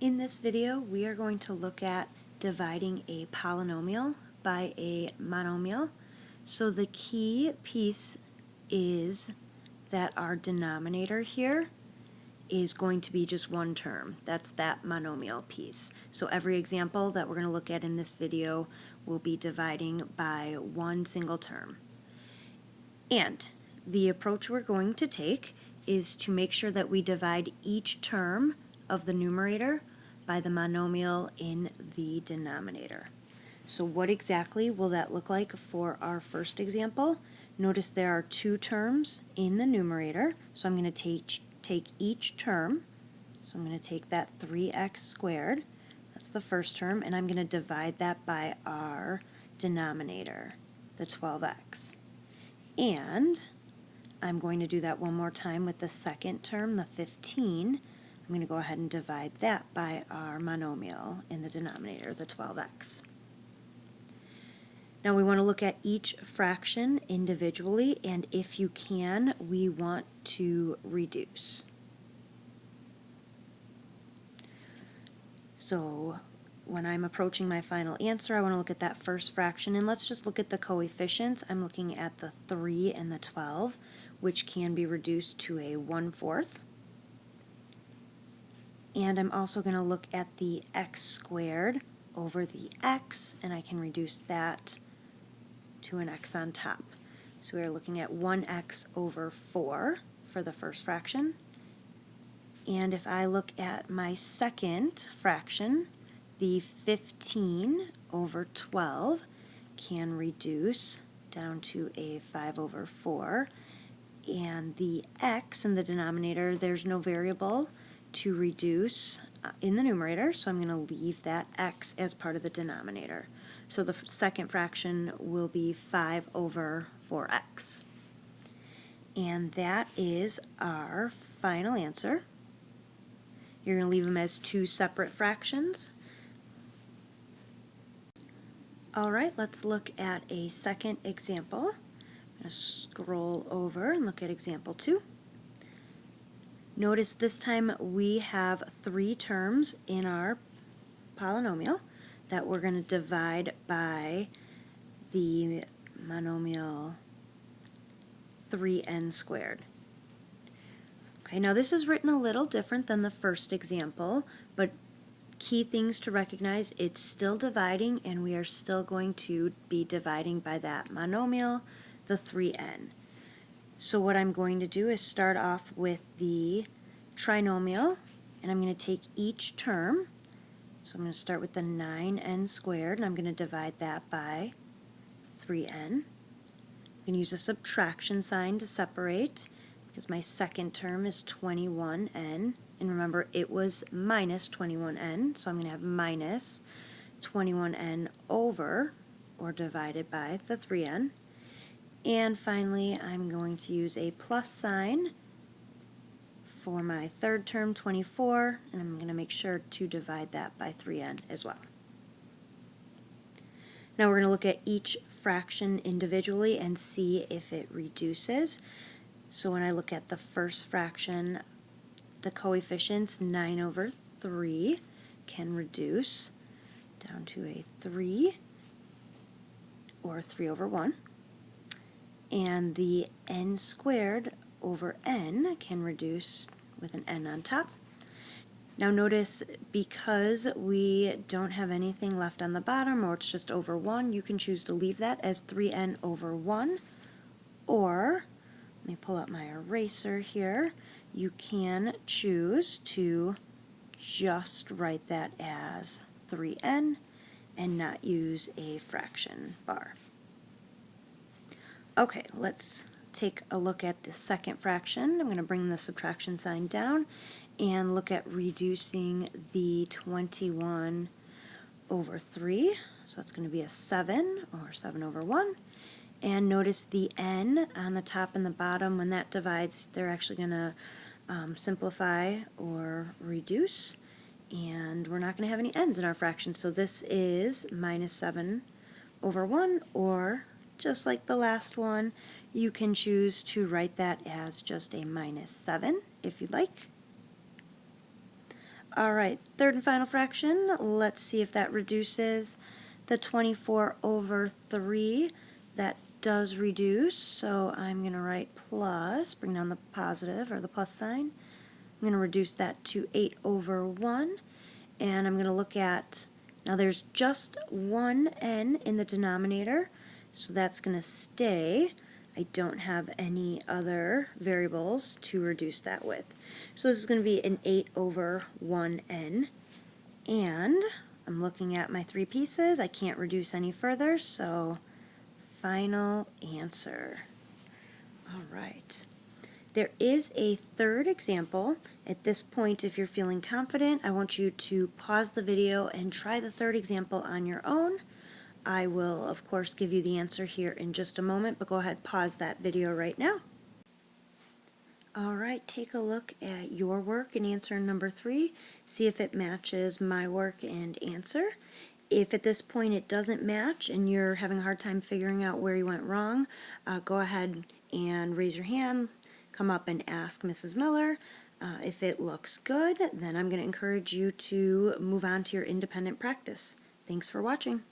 In this video, we are going to look at dividing a polynomial by a monomial. So the key piece is that our denominator here is going to be just one term. That's that monomial piece. So every example that we're going to look at in this video will be dividing by one single term. And the approach we're going to take is to make sure that we divide each term of the numerator by the monomial in the denominator. So what exactly will that look like for our first example? Notice there are two terms in the numerator, so I'm going to take each term. So I'm going to take that 3x squared, that's the first term, and I'm going to divide that by our denominator, the 12x. And I'm going to do that one more time with the second term, the 15. I'm going to go ahead and divide that by our monomial in the denominator, the 12x. Now we want to look at each fraction individually, and if you can, we want to reduce. So when I'm approaching my final answer, I want to look at that first fraction, and let's just look at the coefficients. I'm looking at the 3 and the 12, which can be reduced to a 1/4. And I'm also going to look at the x squared over the x, and I can reduce that to an x on top. So we are looking at 1x over 4 for the first fraction. And if I look at my second fraction, the 15 over 12 can reduce down to a 5 over 4. And the x in the denominator, there's no variable to reduce in the numerator, so I'm going to leave that x as part of the denominator. So the second fraction will be 5 over 4x. And that is our final answer. You're going to leave them as two separate fractions. Alright, let's look at a second example. I'm going to scroll over and look at example 2. Notice this time we have three terms in our polynomial that we're going to divide by the monomial 3n squared. Okay, now this is written a little different than the first example, but key things to recognize, it's still dividing, and we are still going to be dividing by that monomial, the 3n. So what I'm going to do is start off with the trinomial, and I'm going to take each term. So I'm going to start with the 9n squared, and I'm going to divide that by 3n. I'm going to use a subtraction sign to separate, because my second term is 21n, and remember it was minus 21n, so I'm going to have minus 21n over, or divided by, the 3n. And finally, I'm going to use a plus sign for my third term, 24, and I'm going to make sure to divide that by 3n as well. Now we're going to look at each fraction individually and see if it reduces. So when I look at the first fraction, the coefficients 9 over 3 can reduce down to a 3 or 3 over 1. And the n squared over n can reduce with an n on top. Now notice, because we don't have anything left on the bottom, or it's just over 1, you can choose to leave that as 3n over 1, or, let me pull out my eraser here, you can choose to just write that as 3n and not use a fraction bar. Okay, let's take a look at the second fraction. I'm going to bring the subtraction sign down and look at reducing the 21 over 3. So it's going to be a 7, or 7 over 1. And notice the n on the top and the bottom, when that divides, they're actually going to simplify or reduce. And we're not going to have any n's in our fraction. So this is minus 7 over 1, or just like the last one, you can choose to write that as just a minus 7 if you'd like. All right, third and final fraction. Let's see if that reduces the 24 over 3. That does reduce, so I'm going to write plus, bring down the positive or the plus sign. I'm going to reduce that to 8 over 1, and I'm going to look at, now there's just one n in the denominator, so that's going to stay. I don't have any other variables to reduce that with. So this is going to be an 8 over 1n, and I'm looking at my three pieces. I can't reduce any further, so final answer. All right. There is a third example. At this point, if you're feeling confident, I want you to pause the video and try the third example on your own. I will, of course, give you the answer here in just a moment, but go ahead, pause that video right now. All right, take a look at your work and answer number 3. See if it matches my work and answer. If at this point it doesn't match and you're having a hard time figuring out where you went wrong, go ahead and raise your hand, come up and ask Mrs. Miller. If it looks good, then I'm going to encourage you to move on to your independent practice. Thanks for watching.